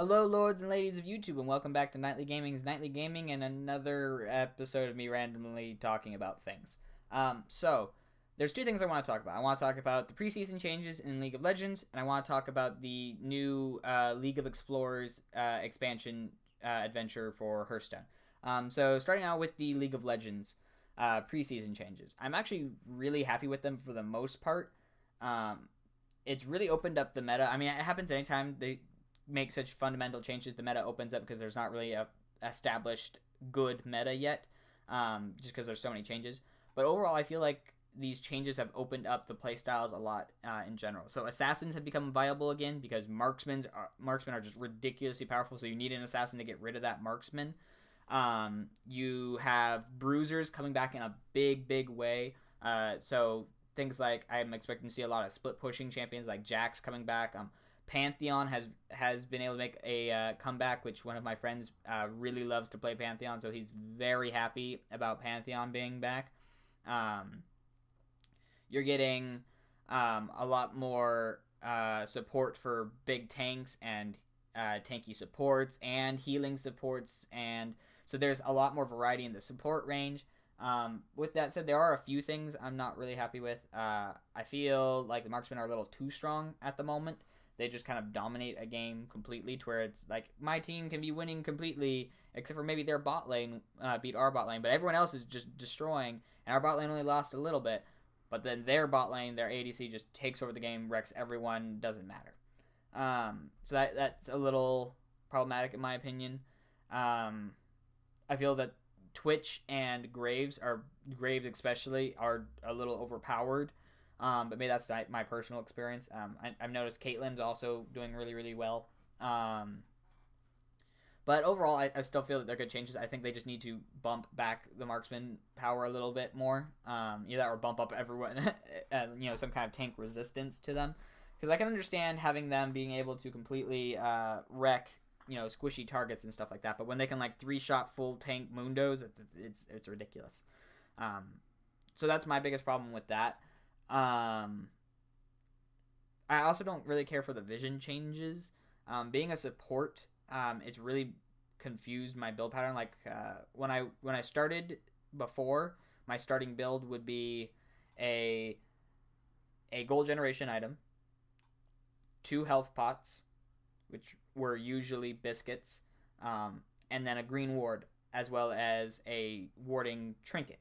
Hello, lords and ladies of YouTube, and welcome back to Nightly Gaming's Nightly Gaming and another episode of me randomly talking about things. So, there's two things I want to talk about. I want to talk about the preseason changes in League of Legends, and I want to talk about the new League of Explorers expansion adventure for Hearthstone. So, starting out with the League of Legends preseason changes. I'm actually really happy with them for the most part. It's really opened up the meta. I mean, it happens anytime they make such fundamental changes. The meta opens up because there's not really a established good meta yet, just because there's so many changes. But overall, I feel like these changes have opened up the playstyles a lot in general. So assassins have become viable again because marksmen are just ridiculously powerful. So you need an assassin to get rid of that marksman. You have bruisers coming back in a big way. So things like I'm expecting to see a lot of split pushing champions like Jax coming back. Pantheon has been able to make a comeback, which one of my friends really loves to play Pantheon, so he's very happy about Pantheon being back. You're getting a lot more support for big tanks and tanky supports and healing supports, and so there's a lot more variety in the support range. With that said, there are a few things I'm not really happy with. I feel like the marksmen are a little too strong at the moment. They just kind of dominate a game completely to where it's like my team can be winning completely except for maybe their bot lane beat our bot lane, but everyone else is just destroying, and our bot lane only lost a little bit, but then their bot lane, their ADC just takes over the game, wrecks everyone, doesn't matter. So that's a little problematic in my opinion. I feel that Twitch and Graves especially are a little overpowered. But maybe that's my personal experience. I've noticed Caitlyn's also doing really well. But overall, I still feel that they're good changes. I think they just need to bump back the marksman power a little bit more. Either or bump up everyone, some kind of tank resistance to them. Because I can understand having them being able to completely wreck, squishy targets and stuff like that. But when they can like 3-shot full tank mundos, it's ridiculous. So that's my biggest problem with that. I also don't really care for the vision changes. Being a support, it's really confused my build pattern. Like when I started before, my starting build would be a gold generation item, 2 health pots, which were usually biscuits, and then a green ward, as well as a warding trinket.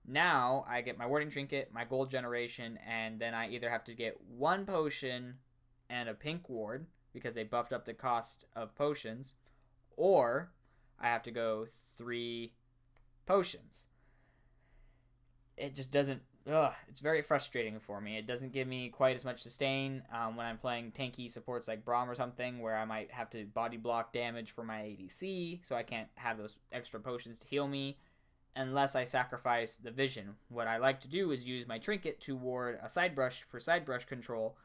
Now I get my warding trinket, my gold generation, and then I either have to get 1 potion and a pink ward because they buffed up the cost of potions, or I have to go 3 potions. It just doesn't. It's very frustrating for me. It doesn't give me quite as much sustain when I'm playing tanky supports like Braum or something, where I might have to body block damage for my ADC, so I can't have those extra potions to heal me unless I sacrifice the vision. What I like to do is use my trinket to ward a side brush for side brush control,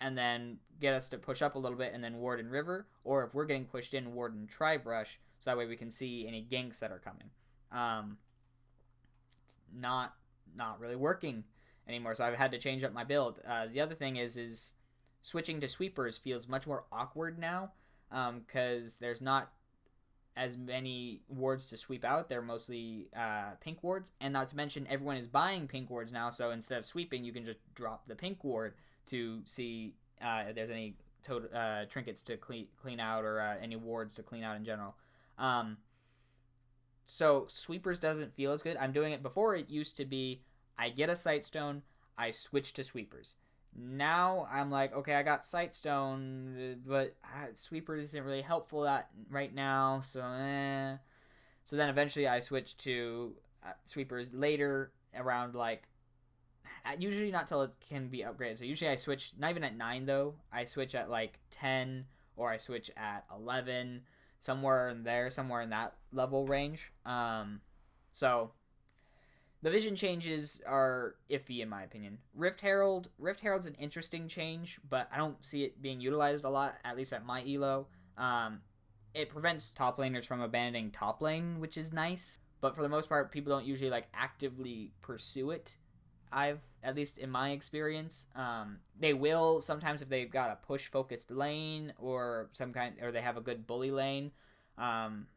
and then get us to push up a little bit and then ward in river, or if we're getting pushed in, ward in tri brush, so that way we can see any ganks that are coming. It's not really working anymore, so I've had to change up my build. The other thing is switching to sweepers feels much more awkward now, because there's not as many wards to sweep out. They're mostly pink wards, and not to mention everyone is buying pink wards now, so instead of sweeping, you can just drop the pink ward to see if there's any trinkets to clean out, or any wards to clean out in general. So sweepers doesn't feel as good. I'm doing it before. It used to be I get a sightstone, I switch to sweepers. Now I'm like, okay, I got sightstone, but sweepers isn't really helpful right now, so So then eventually I switch to sweepers later, around like, usually not till it can be upgraded. So usually I switch, not even at 9 though, I switch at like 10, or I switch at 11, somewhere in that level range. So the vision changes are iffy in my opinion. Rift Herald's an interesting change, but I don't see it being utilized a lot, at least at my elo. It prevents top laners from abandoning top lane, which is nice, but for the most part, people don't usually like actively pursue it. I've, at least in my experience. They will sometimes if they've got a push focused lane or or they have a good bully lane. Um,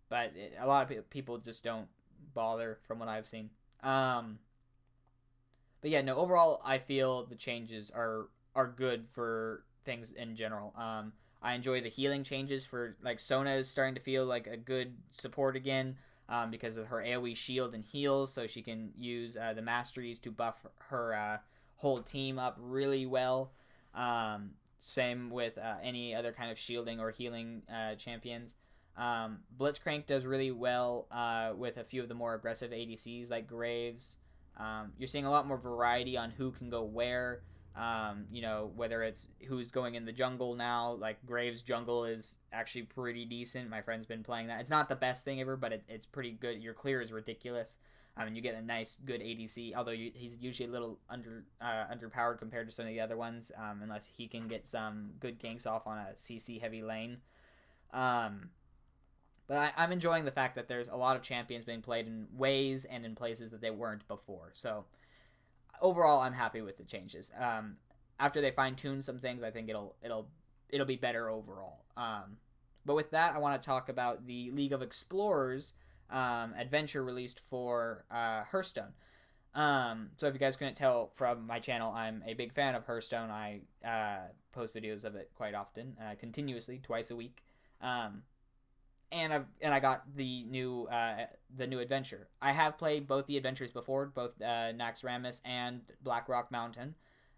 but a lot of people just don't bother from what I've seen. But yeah, no. Overall, I feel the changes are good for things in general. I enjoy the healing changes for like Sona is starting to feel like a good support again. Because of her AoE shield and heals, so she can use the masteries to buff her whole team up really well. Same with any other kind of shielding or healing champions. Blitzcrank does really well with a few of the more aggressive ADCs like Graves. You're seeing a lot more variety on who can go where. Whether it's who's going in the jungle now, like Graves' jungle is actually pretty decent. My friend's been playing that. It's not the best thing ever, but it's pretty good. Your clear is ridiculous. You get a nice, good ADC, although he's usually a little underpowered compared to some of the other ones, unless he can get some good ganks off on a CC heavy lane. But I'm enjoying the fact that there's a lot of champions being played in ways and in places that they weren't before. So overall, I'm happy with the changes. After they fine tune some things, I think it'll be better overall. But with that, I want to talk about the League of Explorers adventure released for Hearthstone. So if you guys couldn't tell from my channel, I'm a big fan of Hearthstone. I post videos of it quite often, continuously, twice a week. And I got the new adventure. I have played both the adventures before, both Naxxramas and Blackrock Mountain.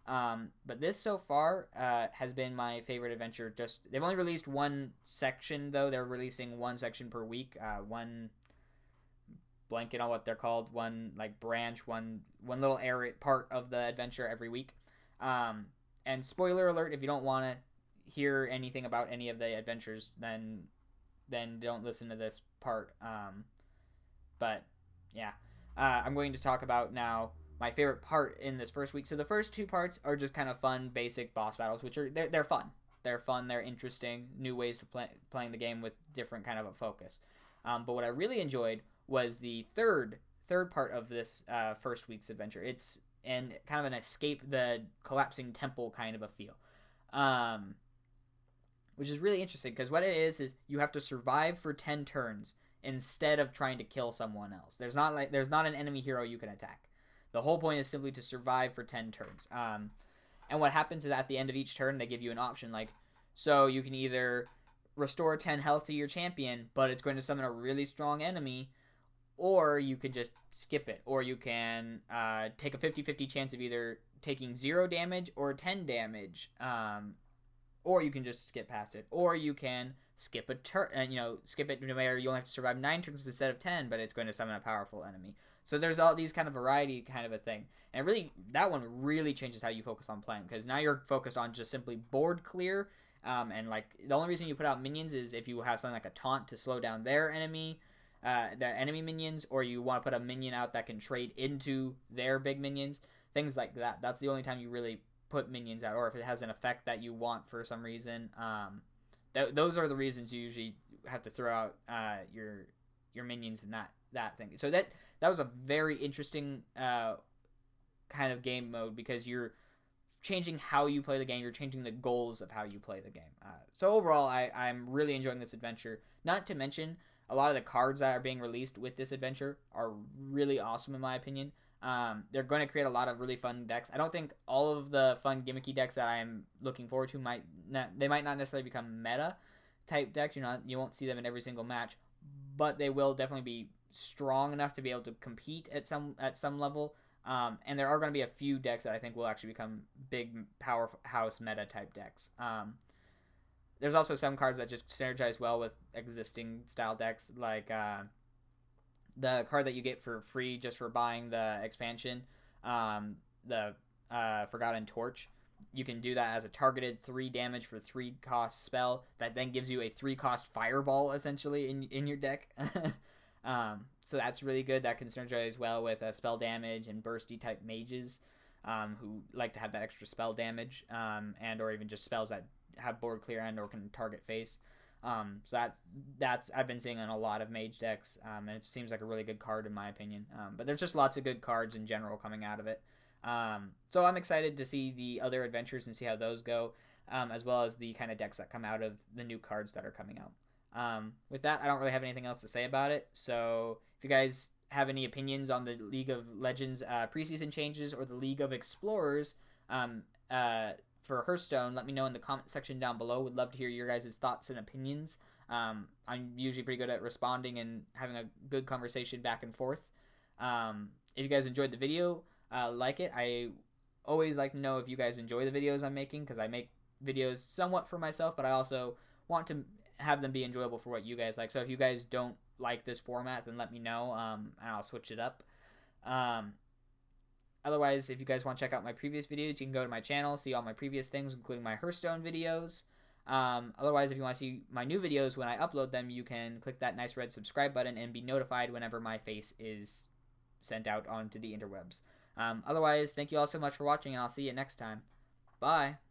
But this so far has been my favorite adventure. They've only released one section though. They're releasing one section per week. One blanket on what they're called. One like branch. One little area part of the adventure every week. And spoiler alert: if you don't want to hear anything about any of the adventures, then don't listen to this part. But yeah, I'm going to talk about now my favorite part in this first week. So the first two parts are just kind of fun, basic boss battles, which are they're fun. They're fun. They're interesting. New ways to playing the game with different kind of a focus. But what I really enjoyed was the third part of this first week's adventure. It's kind of an escape the collapsing temple kind of a feel. Which is really interesting because what it is you have to survive for 10 turns instead of trying to kill someone else. There's not an enemy hero you can attack. The whole point is simply to survive for 10 turns. And what happens is at the end of each turn, they give you an option. So you can either restore 10 health to your champion, but it's going to summon a really strong enemy, or you can just skip it. Or you can take a 50-50 chance of either taking 0 damage or 10 damage. Or you can just skip past it. Or you can skip a turn, skip it to where you only have to survive 9 turns instead of 10, but it's going to summon a powerful enemy. So there's all these kind of variety kind of a thing. And really, that one really changes how you focus on playing, because now you're focused on just simply board clear. And the only reason you put out minions is if you have something like a taunt to slow down their enemy, the enemy minions, or you want to put a minion out that can trade into their big minions, things like that. That's the only time you really put minions out, or if it has an effect that you want for some reason. Those are the reasons you usually have to throw out your minions in that thing. So that was a very interesting kind of game mode, because you're changing how you play the game. You're changing the goals of how you play the game. So overall, I'm really enjoying this adventure. Not to mention, a lot of the cards that are being released with this adventure are really awesome in my opinion. They're going to create a lot of really fun decks. I don't think all of the fun gimmicky decks that I'm looking forward to might not necessarily become meta type decks. You won't see them in every single match, but they will definitely be strong enough to be able to compete at some level. And there are going to be a few decks that I think will actually become big powerhouse meta type decks. There's also some cards that just synergize well with existing style decks, like the card that you get for free just for buying the expansion, the Forgotten Torch. You can do that as a targeted 3 damage for 3 cost spell that then gives you a 3 cost fireball essentially in your deck. So that's really good. That can synergize well with spell damage and bursty type mages who like to have that extra spell damage, and or even just spells that have board clear and or can target face. So that's I've been seeing in a lot of mage decks, and it seems like a really good card in my opinion. But there's just lots of good cards in general coming out of it. So I'm excited to see the other adventures and see how those go, as well as the kind of decks that come out of the new cards that are coming out. With that, I don't really have anything else to say about it. So if you guys have any opinions on the League of Legends preseason changes or the League of Explorers for Hearthstone, let me know in the comment section down below. Would love to hear your guys' thoughts and opinions. I'm usually pretty good at responding and having a good conversation back and forth. If you guys enjoyed the video, like it. I always like to know if you guys enjoy the videos I'm making, because I make videos somewhat for myself, but I also want to have them be enjoyable for what you guys like. So if you guys don't like this format, then let me know, and I'll switch it up. Otherwise, if you guys want to check out my previous videos, you can go to my channel, see all my previous things, including my Hearthstone videos. Otherwise, if you want to see my new videos when I upload them, you can click that nice red subscribe button and be notified whenever my face is sent out onto the interwebs. Otherwise, thank you all so much for watching, and I'll see you next time. Bye!